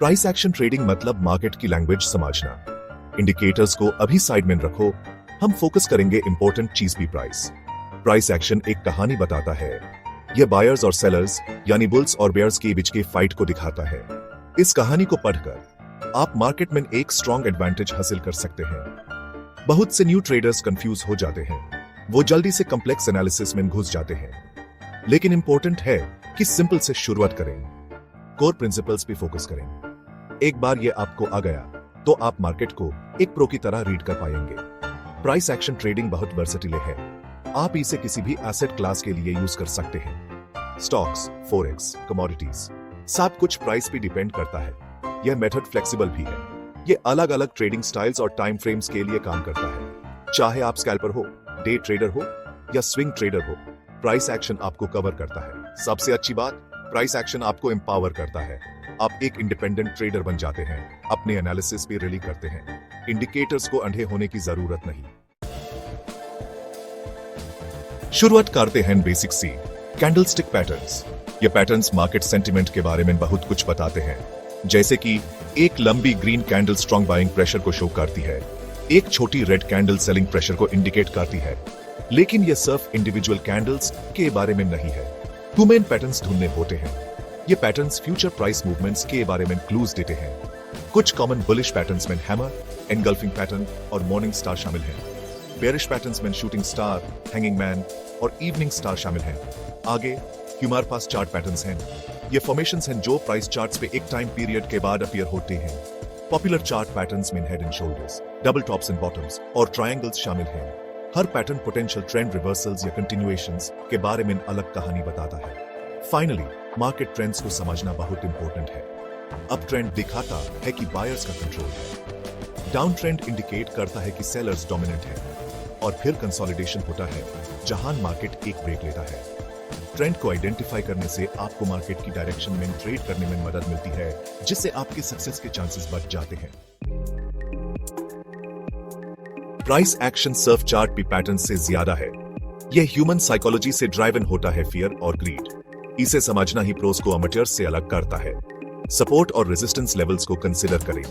Price action trading मतलब market की language समझना। इंडिकेटर्स को अभी साइड में रखो, हम फोकस करेंगे इंपॉर्टेंट चीज भी प्राइस। प्राइस एक्शन एक कहानी बताता है। यह बायर्स और सेलर्स यानी बुल्स और बेयर्स के बीच के फाइट को दिखाता है। इस कहानी को पढ़कर आप मार्केट में एक स्ट्रॉन्ग एडवांटेज हासिल कर सकते हैं। बहुत से न्यू ट्रेडर्स कंफ्यूज हो जाते हैं, वो जल्दी से कॉम्प्लेक्स एनालिसिस में घुस जाते हैं। लेकिन इंपॉर्टेंट है कि सिंपल से शुरुआत करें, कोर प्रिंसिपल्स पे फोकस करें। एक बार ये आपको आ गया तो आप मार्केट को एक प्रो की तरह रीड कर पाएंगे। प्राइस एक्शन ट्रेडिंग बहुत वर्सेटाइल है। आप इसे किसी भी एसेट क्लास के लिए यूज कर सकते हैं। स्टॉक्स, फॉरेक्स, कमोडिटीज, सब कुछ प्राइस पे डिपेंड करता है। यह मेथड फ्लेक्सिबल भी है। ये अलग अलग ट्रेडिंग स्टाइल्स और टाइम फ्रेम्स के लिए काम करता है। चाहे आप स्कैल्पर हो, डे ट्रेडर हो या स्विंग ट्रेडर हो, प्राइस एक्शन आपको कवर करता है। सबसे अच्छी बात, प्राइस एक्शन आपको एम्पावर करता है। आप एक इंडिपेंडेंट ट्रेडर बन जाते हैं, अपने एनालिसिस पे रिली करते हैं। इंडिकेटर्स को अंधे होने की जरूरत नहीं। शुरुआत करते हैं बेसिक सी, कैंडलस्टिक पैटर्न्स। ये पैटर्न्स मार्केट सेंटिमेंट के बारे में बहुत कुछ बताते हैं। जैसे कि एक लंबी green candle strong buying pressure को शो करती है, एक छोटी रेड कैंडल सेलिंग प्रेशर को इंडिकेट करती है। लेकिन यह सिर्फ इंडिविजुअल कैंडल्स के बारे में नहीं है। 2 मेन पैटर्न्स ढूंढने होते हैं। ये पैटर्न्स फ्यूचर प्राइस मूवमेंट्स के बारे में क्लूज देते हैं। कुछ कॉमन बुलिश पैटर्न्स में हैमर, एनगल्फिंग पैटर्न और मॉर्निंग स्टार शामिल हैं। बेयरिश पैटर्न्स में शूटिंग स्टार, हैंगिंग मैन और इवनिंग स्टार शामिल हैं। आगे हमारे पास चार्ट पैटर्न्स हैं। ये फॉर्मेशंस हैं जो प्राइस चार्ट्स पे एक टाइम पीरियड के बाद अपीयर होते हैं। पॉपुलर चार्ट पैटर्न्स में head and shoulders, double tops and bottoms और ट्रायंगल्स शामिल हैं। हर पैटर्न पोटेंशियल ट्रेंड रिवर्सल्स या कंटिन्यूएशंस के बारे में अलग कहानी बताता है। फाइनली, मार्केट ट्रेंड्स को समझना बहुत इंपॉर्टेंट है। अप ट्रेंड दिखाता है कि बायर्स का कंट्रोल है, डाउन ट्रेंड इंडिकेट करता है कि सेलर्स डोमिनेंट है, और फिर कंसोलिडेशन होता है जहां मार्केट एक ब्रेक लेता है। ट्रेंड को आइडेंटिफाई करने से आपको मार्केट की डायरेक्शन में ट्रेड करने में मदद मिलती है, जिससे आपके सक्सेस के चांसेस बढ़ जाते हैं। प्राइस एक्शन सिर्फ चार्ट पे पैटर्न से ज्यादा है। यह ह्यूमन साइकोलॉजी से ड्राइवन होता है, फियर और ग्रीड। इसे समझना ही प्रोस को अमेचर्स से अलग करता है। सपोर्ट और रेजिस्टेंस लेवल्स को कंसीडर करें।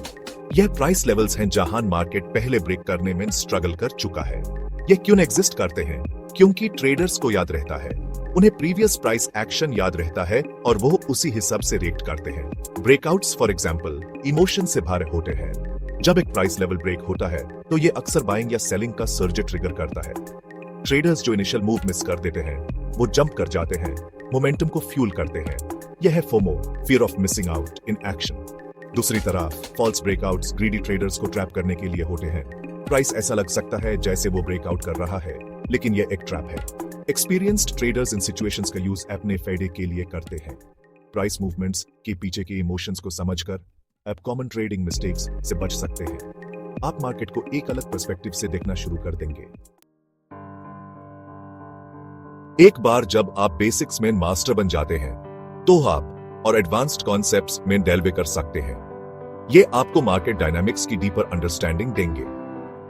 यह प्राइस लेवल्स हैं जहां मार्केट पहले ब्रेक करने में स्ट्रगल कर चुका है। यह क्यों एग्जिस्ट करते हैं? क्योंकि ट्रेडर्स को याद रहता है, उन्हें प्रीवियस प्राइस एक्शन याद रहता है और वो उसी हिसाब से रिएक्ट करते हैं। ब्रेकआउट्स फॉर एग्जांपल इमोशन से भरे होते हैं। जब एक प्राइस लेवल ब्रेक होता है तो ये अक्सर बाइंग या सेलिंग का सर्ज ट्रिगर करता है। ट्रेडर्स जो इनिशियल मूव मिस कर देते हैं, वो जंप कर जाते हैं, मोमेंटम को फ्यूल करते हैं। यह है FOMO, fear of missing out in action. दूसरी तरफ फॉल्स ब्रेकआउट्स ग्रीडी ट्रेडर्स को ट्रैप करने के लिए होते हैं। प्राइस ऐसा लग सकता है जैसे वो ब्रेकआउट कर रहा है, लेकिन यह एक ट्रैप है। एक्सपीरियंस्ड ट्रेडर्स इन सिचुएशंस का यूज अपने फायदे के लिए करते हैं। प्राइस मूवमेंट्स के पीछे के इमोशंस को समझकर आप कॉमन ट्रेडिंग मिस्टेक्स से बच सकते हैं। आप मार्केट को एक अलग पर्सपेक्टिव से देखना शुरू कर देंगे। एक बार जब आप बेसिक्स में मास्टर बन जाते हैं, तो आप और एडवांस्ड कॉन्सेप्ट्स में डेल्वे कर सकते हैं। ये आपको मार्केट डायनामिक्स की डीपर अंडरस्टैंडिंग देंगे।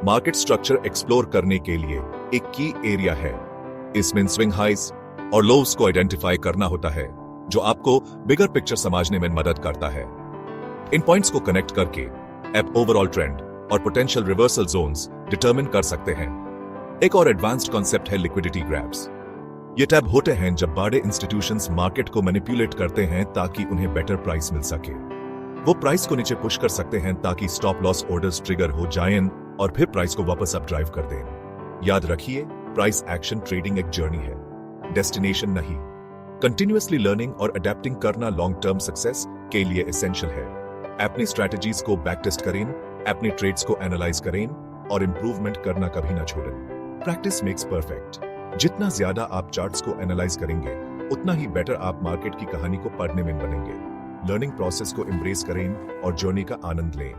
मार्केट स्ट्रक्चर एक्सप्लोर करने के लिए एक की एरिया है। इसमें स्विंग हाइज और लोव्स को आइडेंटिफाई करना होता है, जो आपको बिगर पिक्चर समझने में मदद करता है। इन पॉइंट्स को कनेक्ट करके आप ओवरऑल ट्रेंड और पोटेंशियल रिवर्सल जोन्स डिटरमिन कर सकते हैं। एक और एडवांस्ड कॉन्सेप्ट है लिक्विडिटी ग्रैब्स। ये टैब होते हैं जब बड़े इंस्टीट्यूशंस मार्केट को मैनिपुलेट करते हैं ताकि उन्हें बेटर प्राइस मिल सके। वो प्राइस को नीचे पुश कर सकते हैं ताकि स्टॉप लॉस ऑर्डर्स ट्रिगर हो जाएं और फिर प्राइस को वापस अप ड्राइव कर दें। याद रखिए, प्राइस एक्शन ट्रेडिंग एक जर्नी है, डेस्टिनेशन नहीं। कंटिन्यूअसली लर्निंग और अडेप्टिंग करना लॉन्ग टर्म सक्सेस के लिए एसेंशियल है। अपनी स्ट्रेटजीज को बैक टेस्ट करें, अपने ट्रेड्स को एनालाइज करें और इंप्रूवमेंट करना कभी ना छोड़ें। Practice makes perfect. जितना ज्यादा आप चार्ट्स को एनालाइज करेंगे, उतना ही बेटर आप मार्केट की कहानी को पढ़ने में बनेंगे। लर्निंग प्रोसेस को एम्ब्रेस करें और जर्नी का आनंद लें।